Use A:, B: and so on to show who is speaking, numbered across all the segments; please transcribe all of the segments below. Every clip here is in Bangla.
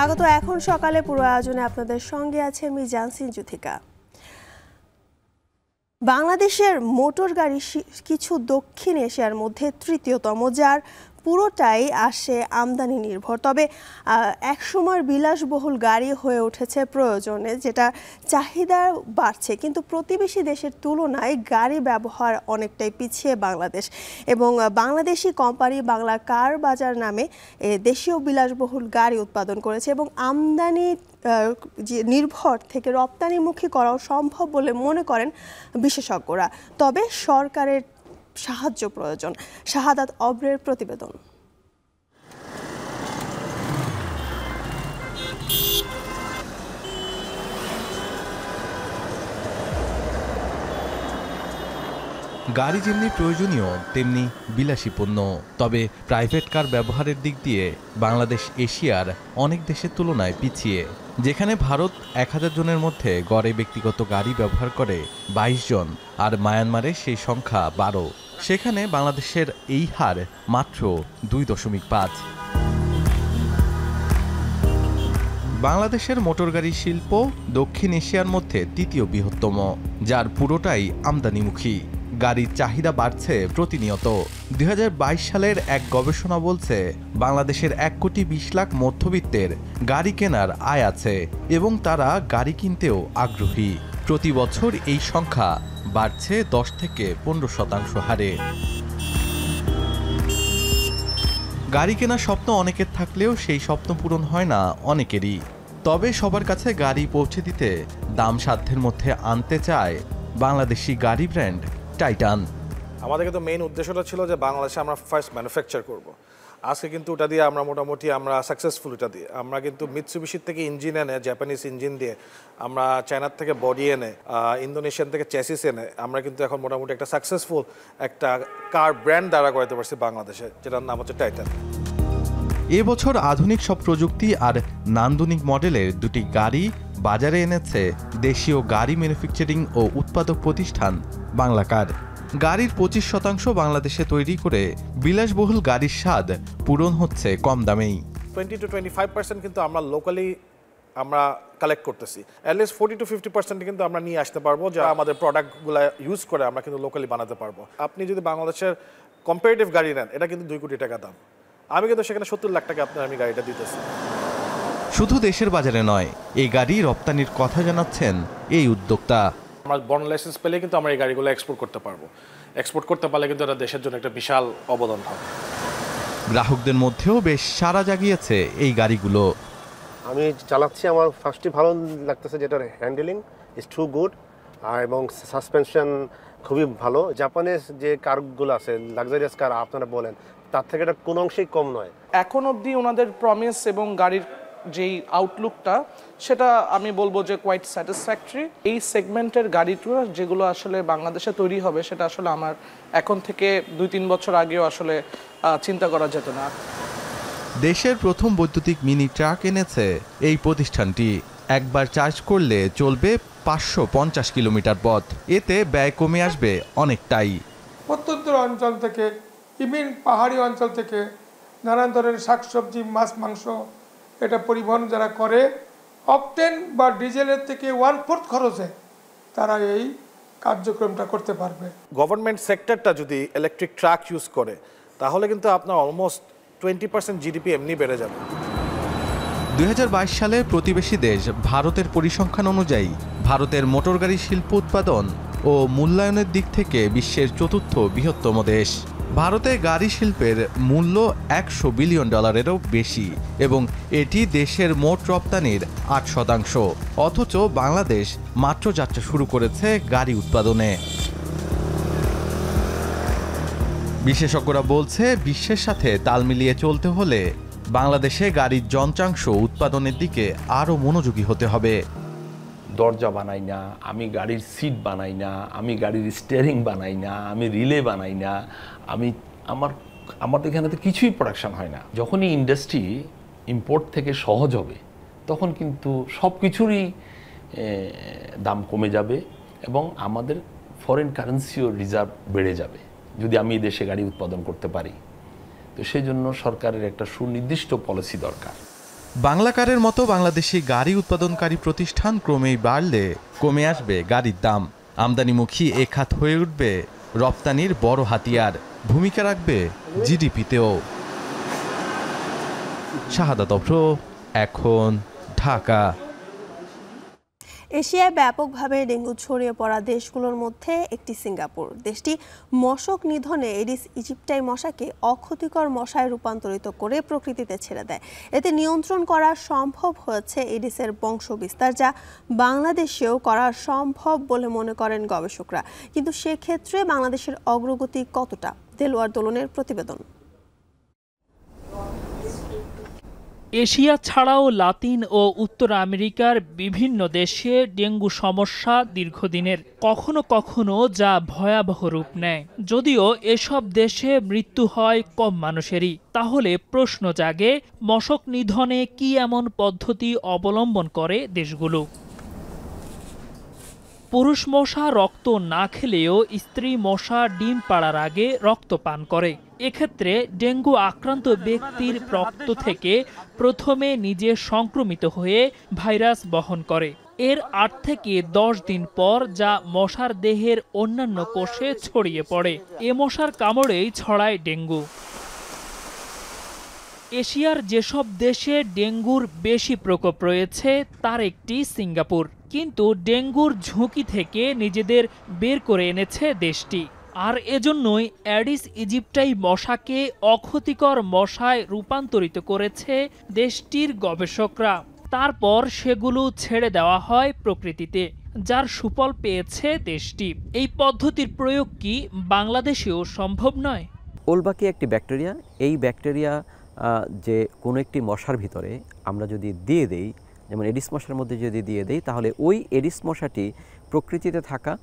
A: স্বাগত এখন সকালে পুরো আয়োজনে আপনাদের সঙ্গে আছে আমি জানসিন জুথিকা। বাংলাদেশের মোটর গাড়ি কিছু দক্ষিণ এশিয়ার মধ্যে তৃতীয়তম, যার পুরোটাই আসে আমদানি নির্ভর। তবে একসময় বিলাসবহুল গাড়ি হয়ে উঠেছে প্রয়োজনে, যেটা চাহিদা বাড়ছে, কিন্তু প্রতিবেশী দেশের তুলনায় গাড়ি ব্যবহার অনেকটাই পিছিয়ে বাংলাদেশ। এবং বাংলাদেশি কোম্পানি বাংলা কার বাজার নামে দেশীয় বিলাসবহুল গাড়ি উৎপাদন করেছে এবং আমদানি নির্ভর থেকে রপ্তানিমুখী করাও সম্ভব বলে মনে করেন বিশেষজ্ঞরা। তবে সরকারের সাহায্য প্রয়োজন। শাহাদাত অব্রের প্রতিবেদন।
B: গাড়ি যেমনি প্রয়োজনীয় তেমনি বিলাসী পণ্য। তবে প্রাইভেট কার ব্যবহারের দিক দিয়ে বাংলাদেশ এশিয়ার অনেক দেশের তুলনায় পিছিয়ে। যেখানে ভারত 1000 জনের মধ্যে গড়ে ব্যক্তিগত গাড়ি ব্যবহার করে 22 জন, আর মায়ানমারে সেই সংখ্যা 12। সেখানে বাংলাদেশের এই হার মাত্র 2.5। বাংলাদেশের মোটরগাড়ি শিল্প দক্ষিণ এশিয়ার মধ্যে তৃতীয় বৃহত্তম, যার পুরোটাই আমদানিমুখী। গাড়ির চাহিদা বাড়ছে প্রতিনিয়ত। 2022 সালের এক গবেষণা বলছে বাংলাদেশের 1,20 লাখ মধ্যবিত্তের গাড়ি কেনার আয় আছে এবং তারা গাড়ি কিনতেও আগ্রহী। প্রতি বছর এই সংখ্যা বাড়ছে 10 থেকে 15% হারে। গাড়ি কেনার স্বপ্ন অনেকের থাকলেও সেই স্বপ্ন পূরণ হয় না অনেকেরই। তবে সবার কাছে গাড়ি পৌঁছে দিতে দাম সাধ্যের মধ্যে আনতে চায় বাংলাদেশি গাড়ি ব্র্যান্ড টাইটান।
C: আমাদের কিন্তু মেইন উদ্দেশ্যটা ছিল যে বাংলাদেশে আমরা ফার্স্ট ম্যানুফ্যাকচার করব। আজকে কিন্তু ওটা দিয়ে আমরা মোটামুটি সাকসেসফুল। এটা দিয়ে আমরা কিন্তু মিৎসুবিশির থেকে ইঞ্জিন এনে, জাপানিজ ইঞ্জিন দিয়ে, আমরা চায়নার থেকে বডি এনে, ইন্দোনেশিয়ান থেকে চ্যাসিস এনে আমরা কিন্তু এখন মোটামুটি একটা সাকসেসফুল একটা কার ব্র্যান্ড দাঁড়া করাতে পারছি বাংলাদেশে, যেটার নাম হচ্ছে টাইটান।
B: এবছর আধুনিক সব প্রযুক্তি আর নান্দনিক মডেলের দুটি গাড়ি বাজারে এনেছে দেশীয় গাড়ি ম্যানুফ্যাকচারিং ও উৎপাদক প্রতিষ্ঠান বাংলা কার। গাড়ির 25% বাংলাদেশে তৈরি করে বিলাসবহুল গাড়ির স্বাদ পূরণ হচ্ছে কম দামেই।
C: 20 to 25% কিন্তু আমরা লোকালি আমরা কালেক্ট করতেছি। অ্যাটলিস্ট 40 to 50% কিন্তু আমরা নিয়ে আসতে পারবো, যা আমাদের প্রোডাক্টগুলো ইউজ করে আমরা কিন্তু লোকালি বানাতে পারবো। আপনি যদি বাংলাদেশের কম্পারেটিভ গাড়ি নেন, এটা কিন্তু 2 কোটি টাকা দাম। আমি কিন্তু সেখানে 70 লাখ টাকা আমি গাড়িটা দিতেছি।
B: শুধু দেশের বাজারে নয়, এই গাড়ি রপ্তানির কথা জানাচ্ছেন এই উদ্যোক্তা।
C: আমরা বন লাইসেন্স পেলে কিন্তু আমরা এই গাড়িগুলো এক্সপোর্ট করতে পারবো। এক্সপোর্ট করতে পারলে কিন্তু এটা দেশের জন্য একটা বিশাল অবদান হবে।
B: গ্রাহকদের মধ্যেও বেশ সাড়া জাগিয়েছে এই গাড়িগুলো।
D: আমি চালাচ্ছি, আমার ফার্স্টই ভালো লাগতেছে, যেটার হ্যান্ডেলিং ইজ টু গুড, এবং সাসপেনশন খুবই ভালো। জাপানের যে কারগুলো আছে, লাক্সারিয়াস কার আপনারা বলেন, তার থেকে এটা কোনো অংশেই কম নয়।
E: এখন অবধি ওনাদের প্রমিস এবং গাড়ির যেই আউটলুকটা, সেটা আমি বলবো যে কোয়াইট স্যাটিসফ্যাক্টরি। এই সেগমেন্টের গাড়িগুলো যেগুলো আসলে বাংলাদেশে তৈরি হবে, সেটা আসলে আমার এখন থেকে 2-3 বছর আগেও আসলে চিন্তা করা যেত না।
B: দেশের প্রথম বৈদ্যুতিক মিনি ট্রাক এনেছে এই প্রতিষ্ঠানটি। একবার চার্জ করলে চলবে 550 কিলোমিটার পথ। এতে ব্যয় কমে আসবে অনেকটাই।
F: প্রত্যন্ত অঞ্চল থেকে, ইভিন পাহাড়ি অঞ্চল থেকে নানান ধরনের শাকসবজি, মাছ, মাংস এটা পরিবহন যারা করে, অকটেন বা ডিজেলের থেকে 1/4 খরচে তারা এই কার্যক্রমটা করতে পারবে।
C: গভর্নমেন্ট সেক্টরটা যদি ইলেকট্রিক ট্রাক ইউজ করে, তাহলে কিন্তু আপনার অলমোস্ট 20% জিডিপি এমনি বেড়ে যাবে।
B: 2022 সালে প্রতিবেশী দেশ ভারতের পরিসংখ্যান অনুযায়ী ভারতের মোটরগাড়ি শিল্প উৎপাদন ও মূল্যায়নের দিক থেকে বিশ্বের 4র্থ বৃহত্তম দেশ। ভারতে গাড়ি শিল্পের মূল্য $100 বিলিয়নেরও বেশি এবং এটি দেশের মোট রপ্তানির 8%। অথচ বাংলাদেশ মাত্র যাত্রা শুরু করেছে গাড়ি উৎপাদনে। বিশেষজ্ঞরা বলছে, বিশ্বের সাথে তাল মিলিয়ে চলতে হলে বাংলাদেশে গাড়ির যন্ত্রাংশ উৎপাদনের দিকে আরও মনোযোগী হতে হবে।
G: দরজা বানাই না, আমি গাড়ির সিট বানাই না, আমি গাড়ির স্টিয়ারিং বানাই না, আমি রিলে বানাই না, আমার এখানে তো কিছুই প্রোডাকশন হয় না। যখনই ইন্ডাস্ট্রি ইম্পোর্ট থেকে সহজ হবে, তখন কিন্তু সব কিছুরই দাম কমে যাবে এবং আমাদের ফরেন কারেন্সিও রিজার্ভ বেড়ে যাবে যদি আমি দেশে গাড়ি উৎপাদন করতে পারি। তো সেই জন্য সরকারের একটা সুনির্দিষ্ট পলিসি দরকার।
B: বাংলাকারের মতো বাংলাদেশি গাড়ি উৎপাদনকারী প্রতিষ্ঠান ক্রমেই বাড়লে কমে আসবে গাড়ির দাম। আমদানিমুখী এ খাত হয়ে উঠবে রপ্তানির বড় হাতিয়ার, ভূমিকা রাখবে জিডিপিতেও। শাহাদাত অফ্র, এখন, ঢাকা।
A: এশিয়ায় ব্যাপকভাবে ডেঙ্গু ছড়িয়ে পড়া দেশগুলোর মধ্যে একটি সিঙ্গাপুর। দেশটি মশক নিধনে এডিস ইজিপ্টাই মশাকে অক্ষতিকর মশায় রূপান্তরিত করে প্রকৃতিতে ছেড়ে দেয়। এতে নিয়ন্ত্রণ করা সম্ভব হয়েছে এডিসের বংশবিস্তার, যা বাংলাদেশেও করা সম্ভব বলে মনে করেন গবেষকরা। কিন্তু সেক্ষেত্রে বাংলাদেশের অগ্রগতি কতটা? দেলোয়ার দোলনের প্রতিবেদন।
H: এশিয়া ছাড়াও লাতিন ও উত্তর আমেরিকার বিভিন্ন দেশে ডেঙ্গু সমস্যা দীর্ঘদিনের, কখনো কখনো যা ভয়াবহ রূপ নেয়। যদিও এসব দেশে মৃত্যু হয় কম মানুষেরই। তাহলে প্রশ্ন জাগে, মশক নিধনে কি এমন পদ্ধতি অবলম্বন করে দেশগুলো? পুরুষ মশা রক্ত না খেলেও স্ত্রী মশা ডিম পাড়ার আগে রক্ত পান করে। এক্ষেত্রে ডেঙ্গু আক্রান্ত ব্যক্তির রক্ত থেকে প্রথমে নিজে সংক্রমিত হয়ে ভাইরাস বহন করে। এর ৮ থেকে ১০ দিন পর যা মশার দেহের অন্যান্য কোষে ছড়িয়ে পড়ে। এ মশার কামড়েই ছড়ায় ডেঙ্গু। এশিয়ার যেসব দেশে ডেঙ্গুর বেশি প্রকোপ রয়েছে তার একটি সিঙ্গাপুর। কিন্তু ডেঙ্গুর ঝুঁকি থেকে নিজেদের বের করে এনেছে দেশটি। আর এজন্যই অ্যাডিস ইজিপ্টাই মশাকে অক্ষতিকর মশায় রূপান্তরিত করেছে দেশটির গবেষকরা। তারপর সেগুলো ছেড়ে দেওয়া হয় প্রকৃতিতে, যার সুফল পেয়েছে দেশটি। এই পদ্ধতির প্রয়োগ কি বাংলাদেশেও সম্ভব নয়?
I: ওলবাকি একটি ব্যাকটেরিয়া। এই ব্যাকটেরিয়া যে কোনো একটি মশার ভিতরে আমরা যদি দিয়ে দেই, যেমন এডিস মশার মধ্যে যদি দিয়ে দেই, তাহলে ওই এডিস মশাটি প্রকৃতিতে থাকা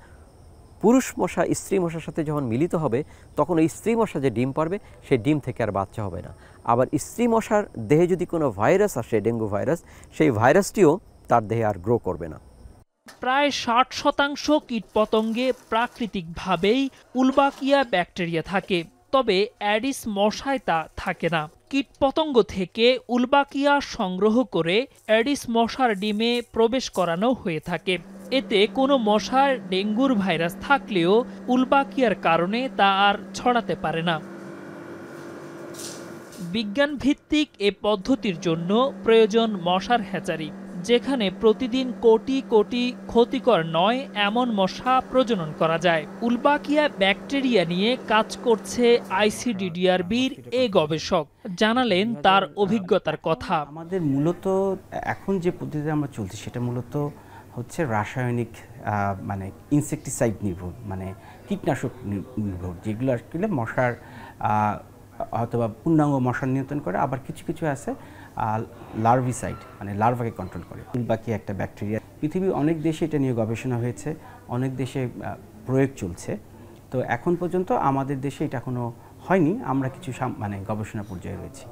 I: পুরুষ মশা স্ত্রী মশার সাথে যখন মিলিত হবে, তখন ওই স্ত্রী মশা যে ডিম পারবে সেই ডিম থেকে আর বাচ্চা হবে না। আবার স্ত্রী মশার দেহে যদি কোনো ভাইরাস আসে, ডেঙ্গু ভাইরাস, সেই ভাইরাসটিও তার দেহে আর গ্রো করবে না।
H: প্রায় ৬০% কীটপতঙ্গে প্রাকৃতিকভাবেই উলবাকিয়া ব্যাকটেরিয়া থাকে, তবে অ্যাডিস মশায় তা থাকে না। কীটপতঙ্গ থেকে উলবাকিয়া সংগ্রহ করে অ্যাডিস মশার ডিমে প্রবেশ করানো হয়ে থাকে। এতে কোনো মশার ডেঙ্গুর ভাইরাস থাকলেও উলবাকিয়ার কারণে তা আর ছড়াতে পারে না। বিজ্ঞানভিত্তিক এ পদ্ধতির জন্য প্রয়োজন মশার হ্যাচারি, যেখানে প্রতিদিন কোটি কোটি ক্ষতিকর নয় এমন মশা প্রজনন করা যায়। উলবাকিয়া ব্যাকটেরিয়া নিয়ে কাজ করছে আইসিডিডিআরবির এ গবেষক। জানালেন তার অভিজ্ঞতার কথা।
J: আমাদের মূলত এখন যে পদ্ধতিতে আমরা চলছি সেটা মূলত হচ্ছে রাসায়নিক মানে ইনসেকটিসাইড নির্ভর, মানে কীটনাশক নির্ভর, যেগুলো আসলে মশার অথবা পূর্ণাঙ্গ মশা নিয়ন্ত্রণ করে। আবার কিছু কিছু আছে লার্ভিসাইড, মানে লার্ভাকে কন্ট্রোল করে। উলবাকি একটা ব্যাকটেরিয়া। পৃথিবীর অনেক দেশে এটা নিয়ে গবেষণা হয়েছে, অনেক দেশে প্রয়োগ চলছে। তো এখন পর্যন্ত আমাদের দেশে এটা এখনো হয়নি, আমরা কিছু মানে গবেষণা পর্যায়ে রয়েছি।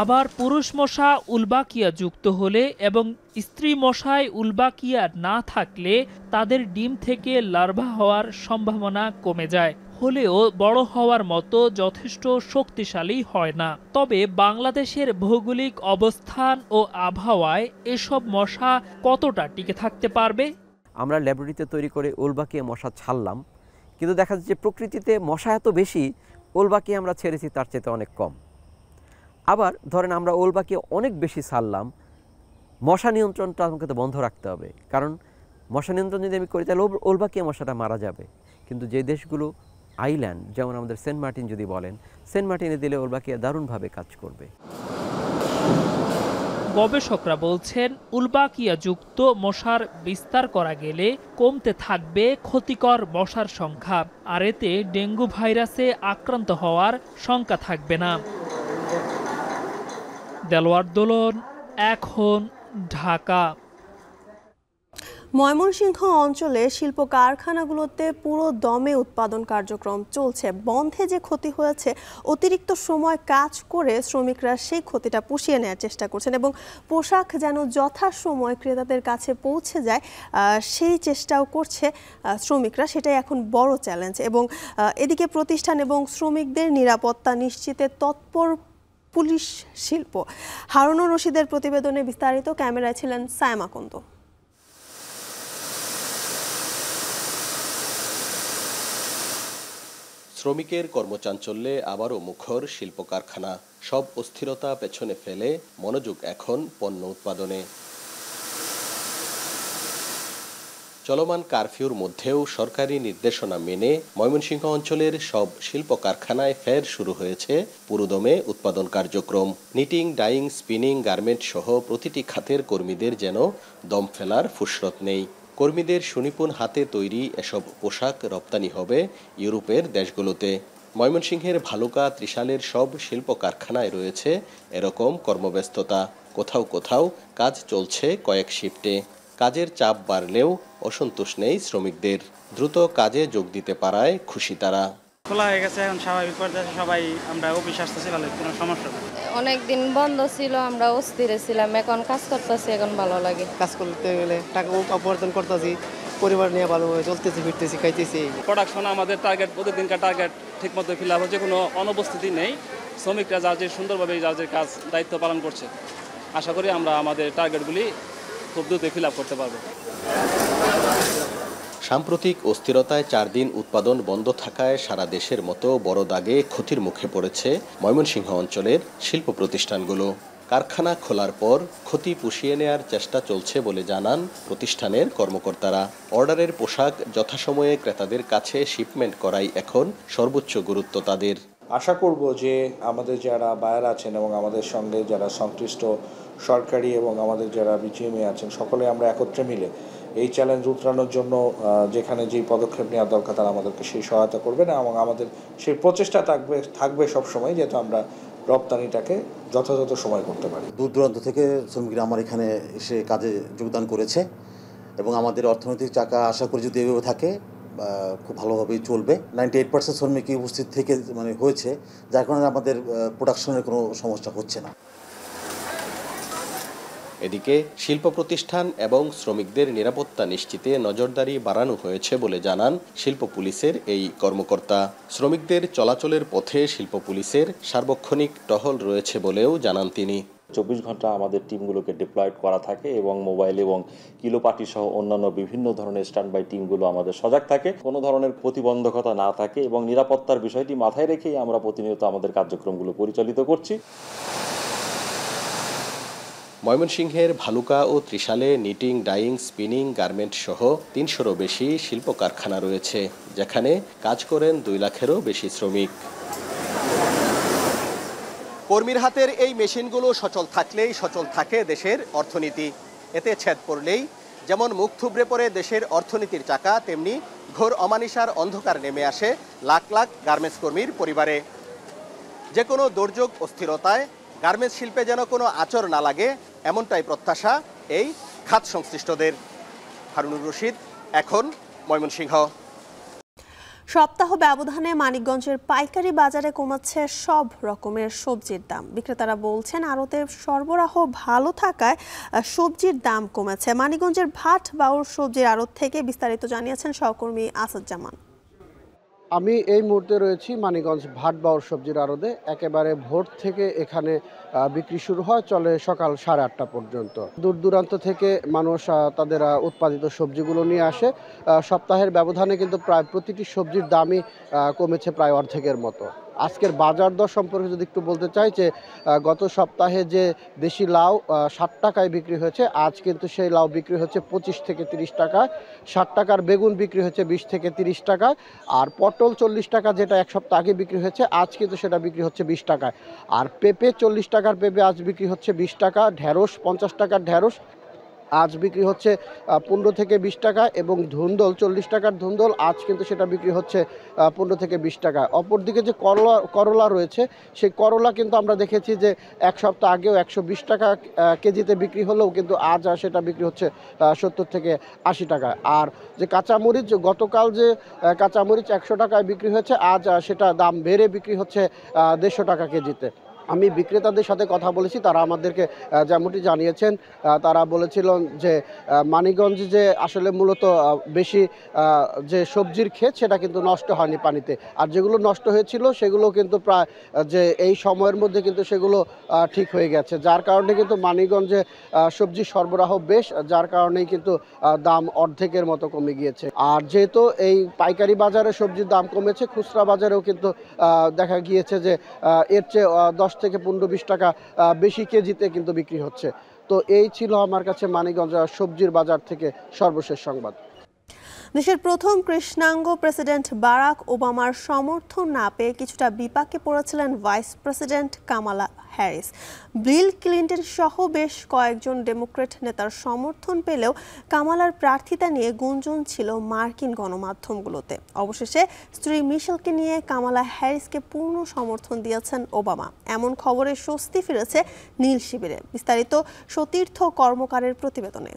H: আবার পুরুষ মশা উলবাকিয়া যুক্ত হলে এবং স্ত্রী মশায় উলবাকিয়া না থাকলে তাদের ডিম থেকে লার্ভা হওয়ার সম্ভাবনা কমে যায়, হলেও বড় হওয়ার মতো যথেষ্ট শক্তিশালী হয় না। তবে বাংলাদেশের ভৌগোলিক অবস্থান ও আবহাওয়ায় এসব মশা কতটা টিকে থাকতে পারবে?
I: আমরা ল্যাবরেটরিতে তৈরি করে উলবাকিয়া মশা ছাড়লাম, কিন্তু দেখা যাচ্ছে প্রকৃতিতে মশা এত বেশি, উলবাকিয়া আমরা ছেড়েছি তার চেয়ে অনেক কম। আবার ধরেন আমরা উলবাকিয়া অনেক বেশি ছাড়লাম, মশা নিয়ন্ত্রণটা আমাকে তো বন্ধ রাখতে হবে, কারণ মশা নিয়ন্ত্রণ যদি আমি করি তাহলে উলবাকিয়া মশাটা মারা যাবে। কিন্তু যে দেশগুলো আইল্যান্ড, যেমন আমাদের সেন্ট মার্টিন যদি বলেন, সেন্ট মার্টিনে দিলে উলবাকিয়া দারুণভাবে কাজ করবে।
H: গবেষকরা বলছেন উলবাকিয়া যুক্ত মশার বিস্তার করা গেলে কমতে থাকবে ক্ষতিকর মশার সংখ্যা, আর এতে ডেঙ্গু ভাইরাসে আক্রান্ত হওয়ার শঙ্কা থাকবে না। দেলোয়ার দোলন, এখন, ঢাকা।
A: ময়মনসিংহ অঞ্চলে শিল্প কারখানাগুলোতে পুরো দমে উৎপাদন কার্যক্রম চলছে। বন্ধে যে ক্ষতি হয়েছে, অতিরিক্ত সময় কাজ করে শ্রমিকরা সেই ক্ষতিটা পুষিয়ে নেওয়ার চেষ্টা করছেন এবং পোশাক যেন যথাসময়ে ক্রেতাদের কাছে পৌঁছে যায় সেই চেষ্টাও করছে শ্রমিকরা। সেটাই এখন বড় চ্যালেঞ্জ। এবং এদিকে প্রতিষ্ঠান এবং শ্রমিকদের নিরাপত্তা নিশ্চিতে তৎপর পুলিশ শিল্প। হারুনুর রশিদের প্রতিবেদনে বিস্তারিত, ক্যামেরায় ছিলেন সায়মা কুন্দ।
K: শ্রমিকের কর্মচাঞ্চল্যে আবারও মুখর শিল্প কারখানা। সব অস্থিরতা পেছনে ফেলে মনোযোগ এখন পণ্য উৎপাদনে। চলমান কারফিউর মধ্যেও সরকারি নির্দেশনা মেনে ময়মনসিংহ অঞ্চলের সব শিল্প কারখানায় ফের শুরু হয়েছে পুরোদমে উৎপাদন কার্যক্রম। নিটিং, ডাইং, স্পিনিং, গার্মেন্ট সহ প্রতিটি খাতের কর্মীদের যেন দম ফেলার ফুসরত নেই। কর্মীদের সুনিপুণ হাতে তৈরি এসব পোশাক রপ্তানি হবে ইউরোপের দেশগুলোতে। ময়মনসিংহের ভালুকা, ত্রিশালের সব শিল্প কারখানায় রয়েছে এরকম কর্মব্যস্ততা। কোথাও কোথাও কাজ চলছে কয়েক শিফটে। কাজের চাপ বাড়লেও অসন্তোষ নেই শ্রমিকদের। দ্রুত কাজে যোগ দিতে পারায় খুশি তারা।
L: খোলা হয়ে গেছে, এখন স্বাভাবিক পর্যায়ে সবাই আমরা অফিস আসতেছি, ভালো, কোনো সমস্যা নেই।
M: অনেকদিন বন্ধ ছিল, আমরা অস্থির ছিলাম, এখন কাজ করতেছি, এখন ভালো লাগে।
N: কাজ করতে গেলে টাকা উপার্জন করতেছি, পরিবার নিয়ে ভালোভাবে চলতেছি, ফিরতেছি, খাইতেছি।
L: প্রোডাকশন আমাদের টার্গেট, প্রতিদিনকার টার্গেট ঠিক মতো ফিল আপ হচ্ছে, কোনো অনুপস্থিতি নেই। শ্রমিকরা যার যে সুন্দরভাবে যার যে কাজ দায়িত্ব পালন করছে। আশা করি আমরা আমাদের টার্গেটগুলি খুব দ্রুত ফিল আপ করতে পারবো।
K: সাম্প্রতিক অস্থিরতায় 4 দিন উৎপাদন বন্ধ থাকায় সারা দেশের মতো বড় দাগে ক্ষতির মুখে পড়েছে ময়মনসিংহ অঞ্চলের শিল্প প্রতিষ্ঠানগুলো। কারখানা খোলার পর ক্ষতি পুষিয়ে নেয়ার চেষ্টা চলছে বলে জানান প্রতিষ্ঠানের কর্মকর্তারা। অর্ডারের পোশাক যথাসময়ে ক্রেতাদের কাছে শিপমেন্ট করাই এখন সর্বোচ্চ গুরুত্ব তাদের।
C: আশা করব যে আমাদের যারা বায়ার আছেন এবং আমাদের সঙ্গে যারা সংশ্লিষ্ট সরকারি এবং আমাদের যারা বিজিএমএ আছেন, সকলে আমরা একত্রে মিলে এই চ্যালেঞ্জ উতরানোর জন্য যেখানে যেই পদক্ষেপ নেওয়া দরকার তারা আমাদেরকে সেই সহায়তা করবেন এবং আমাদের সেই প্রচেষ্টা থাকবে সবসময়, যেহেতু আমরা রপ্তানিটাকে যথাযথ সময় করতে পারি।
O: দূর দূরান্ত থেকে শ্রমিকরা আমার এখানে এসে কাজে যোগদান করেছে এবং আমাদের অর্থনৈতিক চাকা আশা করি যদি এভাবে থাকে খুব ভালোভাবেই চলবে। 98% শ্রমিকই উপস্থিত থেকে হয়েছে, যার কারণে আমাদের প্রোডাকশনের কোনো সমস্যা হচ্ছে না।
K: এদিকে শিল্প প্রতিষ্ঠান এবং শ্রমিকদের নিরাপত্তা নিশ্চিতে নজরদারি বাড়ানো হয়েছে বলে জানান শিল্প পুলিশের এই কর্মকর্তা। শ্রমিকদের চলাচলের পথে শিল্প পুলিশের সার্বক্ষণিক টহল রয়েছে বলেও জানান তিনি।
P: 24 ঘন্টা আমাদের টিমগুলোকে ডিপ্লয়েড করা থাকে এবং মোবাইল এবং কিলোপাটি সহ অন্যান্য বিভিন্ন ধরনের স্ট্যান্ড বাই টিমগুলো আমাদের সজাগ থাকে, কোনো ধরনের প্রতিবন্ধকতা না থাকে এবং নিরাপত্তার বিষয়টি মাথায় রেখেই আমরা প্রতিনিয়ত আমাদের কার্যক্রমগুলো পরিচালিত করছি।
K: ময়মনসিংহের ভালুকা ও ত্রিশালে নিটিং, ডাইং, স্পিনিং, গার্মেন্ট সহ 300-রও বেশি শিল্প কারখানা রয়েছে, যেখানে কাজ করেন 2 লাখেরও বেশি শ্রমিক। কর্মীর হাতের এই মেশিনগুলো সচল থাকলেই সচল থাকে দেশের অর্থনীতি। এতে ছেদ পড়লেই যেমন মুখ থুবড়ে পড়ে দেশের অর্থনীতির চাকা, তেমনি ঘোর অমানিসার অন্ধকার নেমে আসে লাখ লাখ গার্মেন্টস কর্মীর পরিবারে। যে কোনো দুর্যোগ, অস্থিরতায় গার্মেন্টস শিল্পে যেন কোনো আঁচড় না লাগে, এমনটাই প্রত্যাশা এই খাত সংশ্লিষ্টদের। হারুনুর রশিদ, এখন, ময়মনসিংহ।
A: সপ্তাহ ব্যবধানে মানিকগঞ্জের পাইকারি বাজারে কমাচ্ছে সব রকমের সবজির দাম। বিক্রেতারা বলছেন আড়তের সরবরাহ ভালো থাকায় সবজির দাম কমেছে। মানিকগঞ্জের ভাট বাউর সবজির আড়ত থেকে বিস্তারিত জানিয়েছেন সহকর্মী আসাদুজ্জামান।
Q: আমি এই মুহূর্তে রয়েছি মানিকগঞ্জ ভাটবাউর সবজির আড়তে। একেবারে ভোর থেকে এখানে বিক্রি শুরু হয়, চলে সকাল 8:30 পর্যন্ত। দূর দূরান্ত থেকে মানুষ তাদের উৎপাদিত সবজিগুলো নিয়ে আসে। সপ্তাহের ব্যবধানে কিন্তু প্রায় প্রতিটি সবজির দামই কমেছে প্রায় অর্ধেকের মতো। আজকের বাজার দর সম্পর্কে যদি একটু বলতে চাই, যে গত সপ্তাহে যে দেশি লাউ 60 টাকায় বিক্রি হয়েছে, আজ কিন্তু সেই লাউ বিক্রি হচ্ছে 25 থেকে 30 টাকায়। 60 টাকার বেগুন বিক্রি হচ্ছে 20 থেকে 30 টাকায়। আর পটল 40 টাকা, যেটা এক সপ্তাহ আগে বিক্রি হয়েছে, আজ কিন্তু সেটা বিক্রি হচ্ছে 20 টাকায়। আর পেঁপে 40 টাকার পেঁপে আজ বিক্রি হচ্ছে 20 টাকা। ঢেঁড়স 50 টাকার ঢেঁড়স আজ বিক্রি হচ্ছে 15 থেকে 20 টাকা। এবং ধুন্দল 40 টাকার ধুন্দল আজ কিন্তু সেটা বিক্রি হচ্ছে 15 থেকে 20 টাকা। অপরদিকে যে করলা রয়েছে, সেই করলা কিন্তু আমরা দেখেছি যে এক সপ্তাহ আগেও 120 টাকা কেজিতে বিক্রি হলেও কিন্তু আজ সেটা বিক্রি হচ্ছে 70 থেকে 80 টাকা। আর যে কাঁচামরিচ, গতকাল যে কাঁচামরিচ 100 টাকায় বিক্রি হয়েছে, আজ সেটা দাম বেড়ে বিক্রি হচ্ছে 150 টাকা কেজিতে। আমি বিক্রেতাদের সাথে কথা বলেছি, তারা আমাদেরকে যেমনটি জানিয়েছেন, তারা বলেছিলেন যে মানিকগঞ্জ যে আসলে মূলত বেশি যে সবজির ক্ষেত সেটা কিন্তু নষ্ট হয়নি পানিতে, আর যেগুলো নষ্ট হয়েছিল সেগুলো কিন্তু প্রায় যে এই সময়ের মধ্যে কিন্তু সেগুলো ঠিক হয়ে গেছে, যার কারণে কিন্তু মানিকগঞ্জে সবজি সরবরাহ বেশ, যার কারণেই কিন্তু দাম অর্ধেকের মতো কমে গিয়েছে। আর যেহেতু এই পাইকারি বাজারে সবজির দাম কমেছে, খুচরা বাজারেও কিন্তু দেখা গিয়েছে যে এর চেয়ে 10 থেকে 15-20 টাকা বেশি কেজিতে কিন্তু বিক্রি হচ্ছে। তো এই ছিল আমার কাছে মানিকগঞ্জ সবজির বাজার থেকে সর্বশেষ সংবাদ।
A: দেশের প্রথম কৃষ্ণাঙ্গ প্রেসিডেন্ট বারাক ওবামার সমর্থন না পেয়ে কিছুটা বিপাকে পড়েছিলেন vice president Kamala Harris. Bill Clinton সহ বেশ কয়েকজন ডেমোক্র্যাট নেতার সমর্থন পেলেও কামালার প্রার্থিতা নিয়ে গুঞ্জন ছিল মার্কিন গণমাধ্যমগুলোতে। অবশেষে স্ত্রী মিশেলকে নিয়ে কামালা হ্যারিসকে পূর্ণ সমর্থন দিয়েছেন ওবামা। এমন খবরে স্বস্তি ফিরেছে নীল শিবিরে। বিস্তারিত সতীর্থ কর্মকারের প্রতিবেদনে।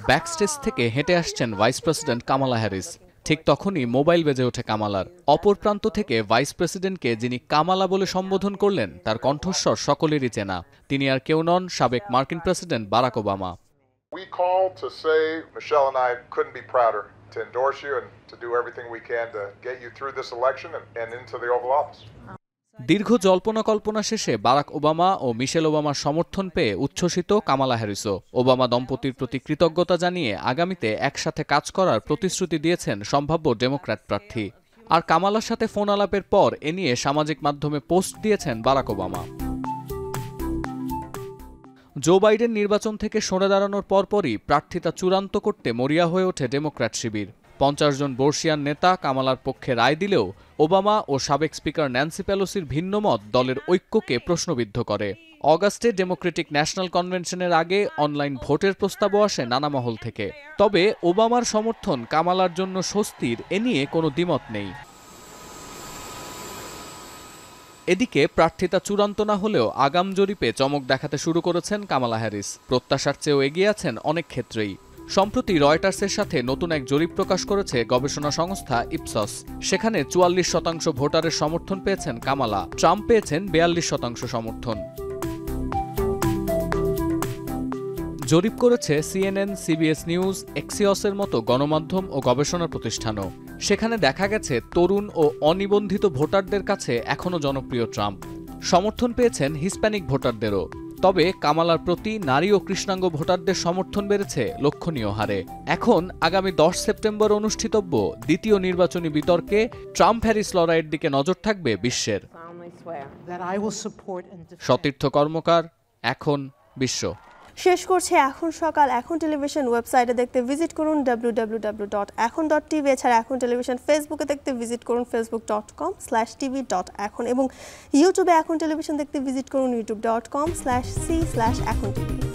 R: ব্যাকস্টেজ থেকে হেঁটে আসছেন ভাইস প্রেসিডেন্ট কামালা হ্যারিস। ঠিক তখনই মোবাইল বেজে ওঠে কামালার। অপর প্রান্ত থেকে ভাইস প্রেসিডেন্টকে যিনি কামালা বলে সম্বোধন করলেন, তার কণ্ঠস্বর সকলেরই চেনা। তিনি আর কেউ নন, সাবেক মার্কিন president Barack Obama.
S: We called to say Michelle and I couldn't be prouder to endorse you and to do everything we can to get you through this election and into the Oval Office.
R: দীর্ঘ জল্পনা কল্পনা শেষে বারাক ওবামা ও মিশেল ওবামার সমর্থন পেয়ে উচ্ছ্বসিত কামালা হ্যারিসও। ওবামা দম্পতির প্রতি কৃতজ্ঞতা জানিয়ে আগামীতে একসাথে কাজ করার প্রতিশ্রুতি দিয়েছেন সম্ভাব্য ডেমোক্র্যাট প্রার্থী। আর কামালার সাথে ফোন আলাপের পর এ নিয়ে সামাজিক মাধ্যমে পোস্ট দিয়েছেন বারাক ওবামা। জো বাইডেন নির্বাচন থেকে সরে দাঁড়ানোর পরপরই প্রার্থিতা চূড়ান্ত করতে মরিয়া হয়ে ওঠে ডেমোক্র্যাট শিবির। 50 জন বর্ষিয়ান নেতা কামালার পক্ষে রায় দিলেও ওবামা ও সাবেক স্পিকার ন্যান্সি পেলোসির ভিন্নমত দলের ঐক্যকে প্রশ্নবিদ্ধ করে। অগাস্টে ডেমোক্রেটিক ন্যাশনাল কনভেনশনের আগে অনলাইন ভোটের প্রস্তাবও আসে নানা মহল থেকে। তবে ওবামার সমর্থন কামালার জন্য স্বস্তির, এ নিয়ে কোনো দ্বিমত নেই। এদিকে প্রার্থিতা চূড়ান্ত না হলেও আগাম জরিপে চমক দেখাতে শুরু করেছেন কামালা হ্যারিস। প্রত্যাশার চেয়েও এগিয়ে আছেন অনেক ক্ষেত্রেই। সম্প্রতি রয়টার্সের সাথে নতুন এক জরিপ প্রকাশ করেছে গবেষণা সংস্থা ইপসস। সেখানে 44% ভোটারের সমর্থন পেয়েছেন কামালা, ট্রাম্প পেয়েছেন 42% সমর্থন। জরিপ করেছে সিএনএন, সিবিএস নিউজ, এক্সিওসের মতো গণমাধ্যম ও গবেষণা প্রতিষ্ঠানও। সেখানে দেখা গেছে তরুণ ও অনিবন্ধিত ভোটারদের কাছে এখনও জনপ্রিয় ট্রাম্প। সমর্থন পেয়েছেন হিস্প্যানিক ভোটারদেরও। তবে কামালার প্রতি নারী ও কৃষ্ণাঙ্গ ভোটারদের সমর্থন বেড়েছে লক্ষণীয় হারে। এখন আগামী 10 সেপ্টেম্বর অনুষ্ঠিতব্য দ্বিতীয় নির্বাচনী বিতর্কে ট্রাম্প হ্যারিস লড়াইয়ের দিকে নজর থাকবে বিশ্বের। সতীর্থ কর্মকার, এখন বিশ্ব।
A: শেষ করছে এখন সকাল। এখন টেলিভিশন ওয়েবসাইটে দেখতে ভিজিট করুন www.এখন.tv। এছাড়া এখন টেলিভিশন ফেসবুকে দেখতে ভিজিট করুন facebook.com/tv.এখন এবং ইউটিউবে এখন টেলিভিশন দেখতে ভিজিট করুন youtube.com/c/এখন tv।